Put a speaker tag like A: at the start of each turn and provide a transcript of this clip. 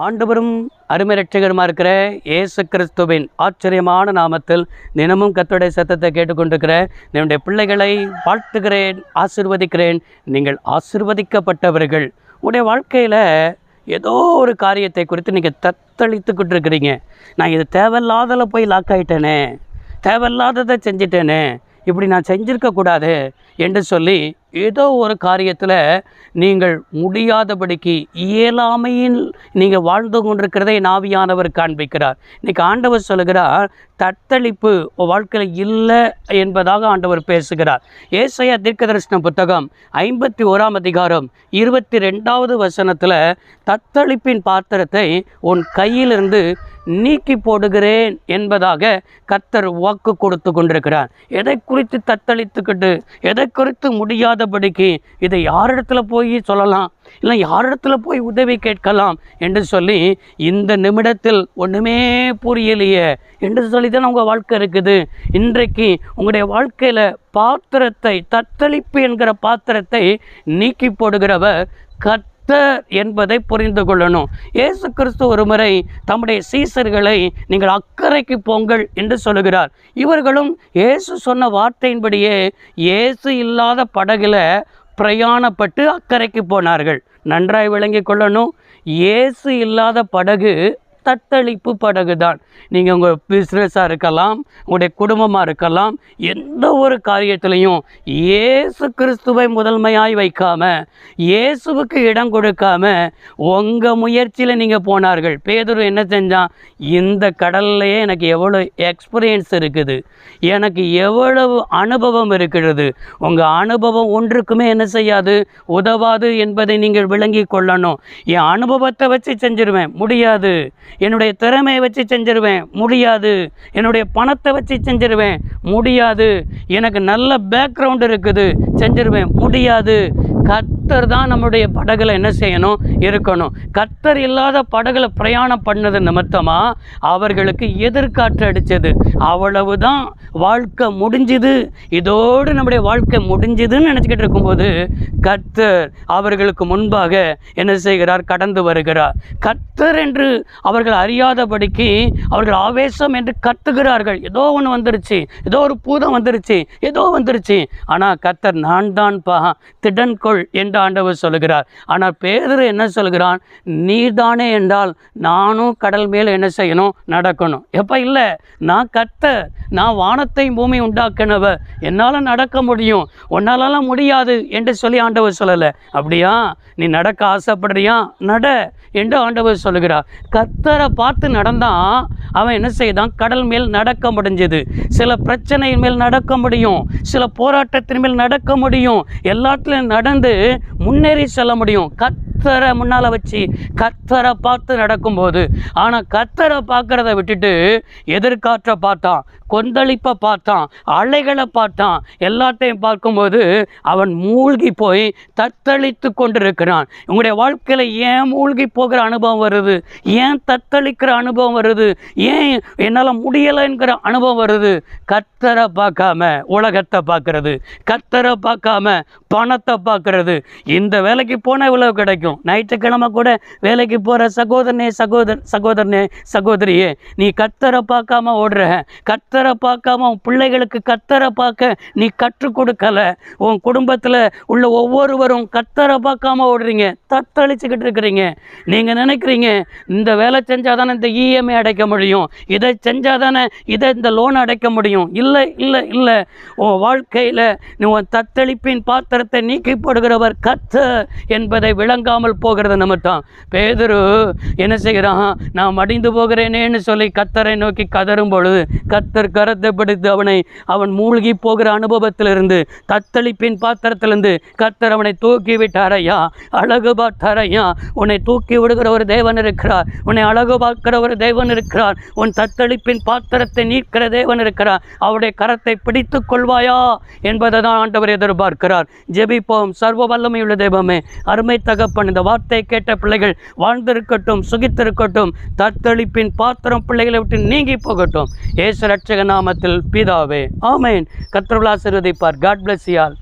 A: ஆண்டவரும் அருமை இரட்சகருமா இருக்கிற இயேசு கிறிஸ்துவின் ஆச்சரியமான நாமத்தில் தினமும் கர்த்தருடைய சத்தத்தை கேட்டுக்கொண்டிருக்கிற என்னுடைய பிள்ளைகளை வாழ்த்துகிறேன், ஆசீர்வதிக்கிறேன். நீங்கள் ஆசீர்வதிக்கப்பட்டவர்கள். உங்களுடைய வாழ்க்கையில் ஏதோ ஒரு காரியத்தை குறித்து நீங்கள் தத்தளித்துக்கிட்டு இருக்கிறீங்க. நான் இது தேவையில்லாததில் போய் லாக் ஆகிட்டேனே, தேவையில்லாததை செஞ்சிட்டேனே, இப்படி நான் செஞ்சிருக்கக்கூடாது என்று சொல்லி ஏதோ ஒரு காரியத்தில் நீங்கள் முடியாதபடிக்கு இயலாமையில் நீங்கள் வாழ்ந்து கொண்டிருக்கிறதை ஆவியானவர் காண்பிக்கிறார். இன்றைக்கி ஆண்டவர் சொல்லுகிறார், தத்தளிப்பு வாழ்க்கையில் இல்லை என்பதாக ஆண்டவர் பேசுகிறார். ஏசாயா தீர்க்கதரிசன புத்தகம் 51 அதிகாரம் 22வது வசனத்தில் தத்தளிப்பின் பாத்திரத்தை உன் கையிலிருந்து நீக்கி போடுகிறேன் என்பதாக கர்த்தர் வாக்கு கொடுத்து கொண்டிருக்கிறார். எதை குறித்து தத்தளித்துக்கிட்டு, எதை குறித்து முடியாதபடிக்கு இதை யாரிடத்துல போய் சொல்லலாம், இல்லை யாரிடத்துல போய் உதவி கேட்கலாம் என்று சொல்லி இந்த நிமிடத்தில் ஒன்றுமே புரியலையே என்று சொல்லி தான் உங்கள் வாழ்க்கை இருக்குது. இன்றைக்கு உங்களுடைய வாழ்க்கையில் பாத்திரத்தை, தத்தளிப்பு என்கிற பாத்திரத்தை நீக்கி போடுகிறவர் கர்த்தர் என்பதை புரிந்து கொள்ளணும். இயேசு கிறிஸ்து ஒரு முறை தம்முடைய சீசர்களை நீங்கள் அக்கறைக்கு போங்கள் என்று சொல்லுகிறார். இவர்களும் இயேசு சொன்ன வார்த்தையின்படியே இயேசு இல்லாத படகுல பிரயாணப்பட்டு அக்கறைக்கு போனார்கள். நன்றாய் விளங்கி கொள்ளணும், இயேசு இல்லாத படகு தத்தளிப்பு படகு தான். நீங்கள் உங்கள் பிஸ்னஸாக இருக்கலாம், உங்களுடைய குடும்பமாக இருக்கலாம், எந்த ஒரு காரியத்திலையும் இயேசு கிறிஸ்துவை முதன்மையாய் வைக்காமல், இயேசுவுக்கு இடம் கொடுக்காம உங்கள் முயற்சியில் நீங்கள் போனார்கள். பேதுரு என்ன செஞ்சான்? இந்த கடல்லையே எனக்கு எவ்வளோ எக்ஸ்பீரியன்ஸ் இருக்குது, எனக்கு எவ்வளவு அனுபவம் இருக்கிறது. உங்கள் அனுபவம் ஒன்றுக்குமே என்ன செய்யாது, உதவாது என்பதை நீங்கள் விளங்கி கொள்ளணும். என் அனுபவத்தை வச்சு செஞ்சிருவேன், முடியாது. என்னுடைய திறமையை வச்சு செஞ்சிருவேன், முடியாது. என்னுடைய பணத்தை வச்சு செஞ்சிருவேன், முடியாது. எனக்கு நல்ல பேக்ரவுண்ட் இருக்குது, செஞ்சிருவேன், முடியாது. கர்த்தர் தான் நம்முடைய படகுல என்ன செய்யணும், இருக்கணும். கர்த்தர் இல்லாத படகுல பிரயாணம் பண்ணது நிமித்தமாக அவர்களுக்கு எதிர்காற்று அடித்தது. அவ்வளவுதான், வாழ்க்கை முடிஞ்சுது, இதோடு நம்முடைய வாழ்க்கை முடிஞ்சுதுன்னு நினச்சிக்கிட்டு இருக்கும்போது கர்த்தர் அவர்களுக்கு முன்பாக என்ன செய்கிறார், கடந்து வருகிறார். கர்த்தர் என்று அவர்கள் அறியாதபடிக்கு அவர்கள் ஆவேசம் என்று கத்துகிறார்கள். ஏதோ ஒன்று வந்துருச்சு, ஏதோ ஒரு பூதம் வந்துருச்சு, ஏதோ வந்துருச்சு. ஆனால் கர்த்தர் நான் தான் பா, திடன் கொள் என்று ஆண்டவர் சொல்லுகிறார். ஆனால் பேதுரு என்ன சொல்கிறான்? நீதானே என்றால் நானும் கடல் மேலே என்ன செய்யணும், நடக்கணும். எப்போ இல்லை, நான் கர்த்தர், நான் வானத்தை பூமி உண்டாக்கினவர், என்னால் நடக்க முடியும், உன்னாலலாம் முடியாது என்று சொல்லி ஆண்டவர் சொல்லலை. அப்படியா, நீ நடக்க ஆசைப்படுறியா, நட என்று ஆண்டவர் சொல்லுகிறார். கர்த்தரை பார்த்து நடந்தான் அவன் என்ன செய்தான், கடல் மேல் நடக்க முடிஞ்சது. சில பிரச்சனையின் மேல் நடக்க முடியும், சில போராட்டத்தின் மேல் நடக்க முடியும், எல்லாத்துலையும் நடந்து முன்னேறி செல்ல முடியும். கர்த்தரை முன்னால் வச்சு கர்த்தரை பார்த்து நடக்கும்போது. ஆனால் கர்த்தரை பார்க்குறத விட்டுட்டு எதிர்காற்றை பார்த்தான், கொந்தளிப்பை பார்த்தான், அலைகளை பார்த்தான். எல்லாத்தையும் பார்க்கும்போது அவன் மூழ்கி போய் தத்தளித்து கொண்டிருக்கிறான். உங்களுடைய வாழ்க்கையில் ஏன் மூழ்கி போகிற அனுபவம் வருது, ஏன் தத்தளிக்கிற அனுபவம் வருது, ஏன் என்னால் முடியலைங்கிற அனுபவம் வருது? கர்த்தரை பார்க்காம உலகத்தை பார்க்கறது, கர்த்தரை பார்க்காம பணத்தை பார்க்கறது. இந்த வேலைக்கு போனால் இவ்வளவு கிடைக்கும், ஞாயிற்றுக்கிழமை கூட வேலைக்கு போகிற சகோதரனே சகோதரியே, நீ கர்த்தரை பார்க்காம ஓடுற, கர்த்தரை பார்க்காம உன் பிள்ளைகளுக்கு கர்த்தரை பார்க்க நீ கற்றுக் கொடுக்கல. உன் குடும்பத்தில் உள்ள ஒவ்வொருவரும் கர்த்தரை பார்க்காம ஓடுறீங்க, தத்தளிச்சுக்கிட்டு இருக்கிறீங்க. நீங்கள் நினைக்கிறீங்க இந்த வேலை செஞ்சால் தானே இந்த இஎம்ஐ அடைக்க முடியும், இதை செஞ்சால் தானே இந்த லோன் அடைக்க முடியும். இல்லை இல்லை இல்லை, உன் வாழ்க்கையில் நீ உன் தத்தளிப்பின் பாத்திரத்தை நீக்கி போடுகிறவர் கர்த்தர் என்பதை விளங்காமல் போகிறது நிமித்தம் பேதுரு என்ன செய்கிறான், நான் மடிந்து போகிறேனேன்னு சொல்லி கர்த்தரை நோக்கி கதறும் பொழுது கர்த்தர் கரத்தை பிடித்து அவன் மூழ்கி போகிற அனுபவத்திலிருந்து, தத்தளிப்பின் பாத்திரத்திலிருந்து கர்த்தர் அவனை தூக்கி விட்டாரையா, அழகு பார்த்தாரையா. உன்னை தூக்கி விடுகிற ஒரு தேவன் இருக்கிறார், உன்னை அழகு பார்க்கிற ஒரு தேவன் இருக்கிறார், உன் தத்தளிப்பின் பாத்திரத்தை நீக்கிற தேவன் இருக்கிறார். அவருடைய கரத்தை பிடித்து கொள்வாயா என்பதை தான் ஆண்டவர் எதிர்பார்க்கிறார். ஜெபிப்போம். சர்வ வல்லமையுள்ள தெய்வமே, அருமை தகப்பன், இந்த வார்த்தை கேட்ட பிள்ளைகள் வாழ்ந்திருக்கட்டும், சுகித்திருக்கட்டும். தத்தளிப்பின் பாத்திரம் பிள்ளைகளை விட்டு நீங்கி போகட்டும். இயேசு இரட்சக நாமத்தில் பிதாவே, ஆமென். கர்த்தர் ஆசீர்வதிப்பார். God bless you all.